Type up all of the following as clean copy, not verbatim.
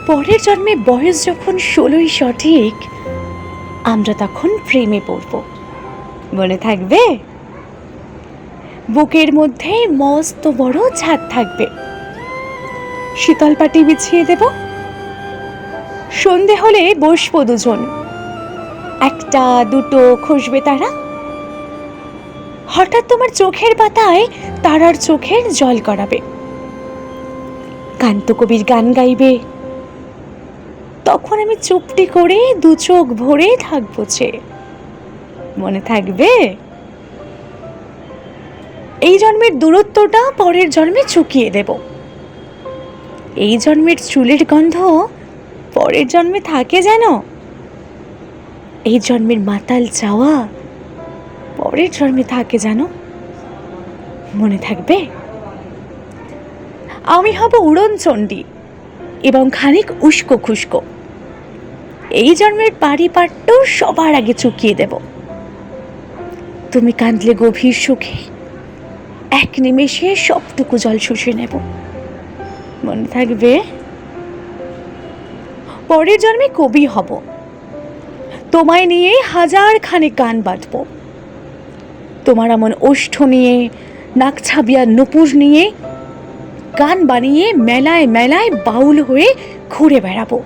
পরের জন্মে বয়স যখন 16 সঠিক, আমরা তখন প্রেমে পড়ব। মনে থাকবে? বুকের মধ্যে মস্ত বড় ছাদ থাকবে, শীতল পাটি বিছিয়ে দেব, সন্ধে হলে বসবো দুজন, একটা দুটো খসবে তারা। হঠাৎ তোমার চোখের পাতায় তারার চোখের জল গড়াবে, কান্তকবির গান গাইবে, তখন আমি চুপটি করে দু চোখ ভরে থাকবো চেয়ে। মনে থাকবে? এই জন্মের দূরত্বটা পরের জন্মে চুকিয়ে দেব। এই জন্মের চুলের গন্ধ পরের জন্মে থাকে যেন। এই জন্মের মাতাল চাওয়া পরের জন্মে থাকে যেন। মনে থাকবে? আমি হব উড়নচণ্ডী এবং খানিক উস্কো খুস্কো। এই জন্মের পারিপাট্য সবার আগে চুকিয়ে দেব। তুমি কাঁদলে গভীর সুখে এক নিমেষে সবটুকু জল শুষে নেব। মনে থাকবে? পরের জন্মে কবি হব, তোমায় নিয়ে হাজার খানেক গান বাঁধব। তোমার এমন ওষ্ঠ নিয়ে, নাক ছাবিয়া নুপুর নিয়ে গান বানিয়ে মেলায় মেলায় বাউল হয়ে ঘুরে বেড়াবো।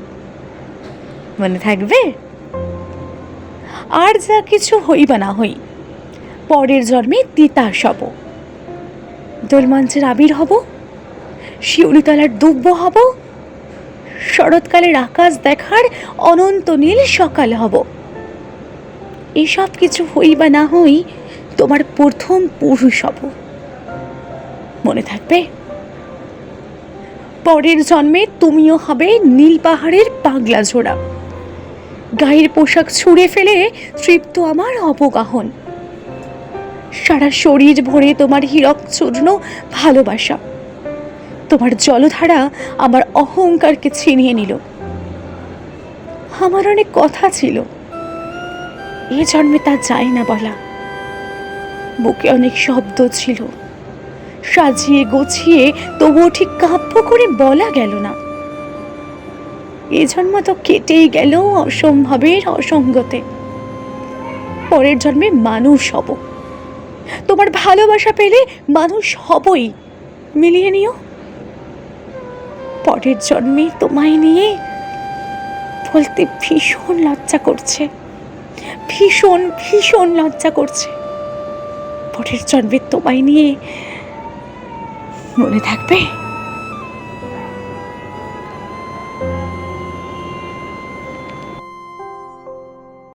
মনে থাকবে? আর যা কিছু হই বা না হই, পরের জন্মে তিতাস হব, দোলমঞ্চের আবির হব, শিউলিতলার দুব্ব হব, শরৎকালের আকাশ দেখার অনন্ত নীল সকাল হব। এসব কিছু হই বা না হই, তোমার প্রথম পুরুষ হব। মনে থাকবে? পরের জন্মে তুমিও হবে নীল পাহাড়ের পাগলা ঝোড়া, গায়ের পোশাক ছুঁড়ে ফেলে তৃপ্ত আমার অবগাহন। সারা শরীর ভরে তোমার হীরক চূর্ণ ভালোবাসা, তোমার জলধারা আমার অহংকারকে ছিনিয়ে নিল। আমার অনেক কথা ছিল, এ জন্মে তা যায় না বলা। বুকে অনেক শব্দ ছিল, সাজিয়ে গোছিয়ে তবুও ঠিক কাব্য করে বলা গেল না। এ জন্ম তো কেটেই গেল অসম্ভবের অসঙ্গতে। পরের জন্মে মানুষ হব, তোমার ভালোবাসা পেলে মানুষ হবই। মিলিয়ে নিও। পরের জন্মে তোমায় নিয়ে বলতে ভীষণ লজ্জা করছে, ভীষণ ভীষণ লজ্জা করছে। পরের জন্মে তোমায় নিয়ে। মনে থাকবে?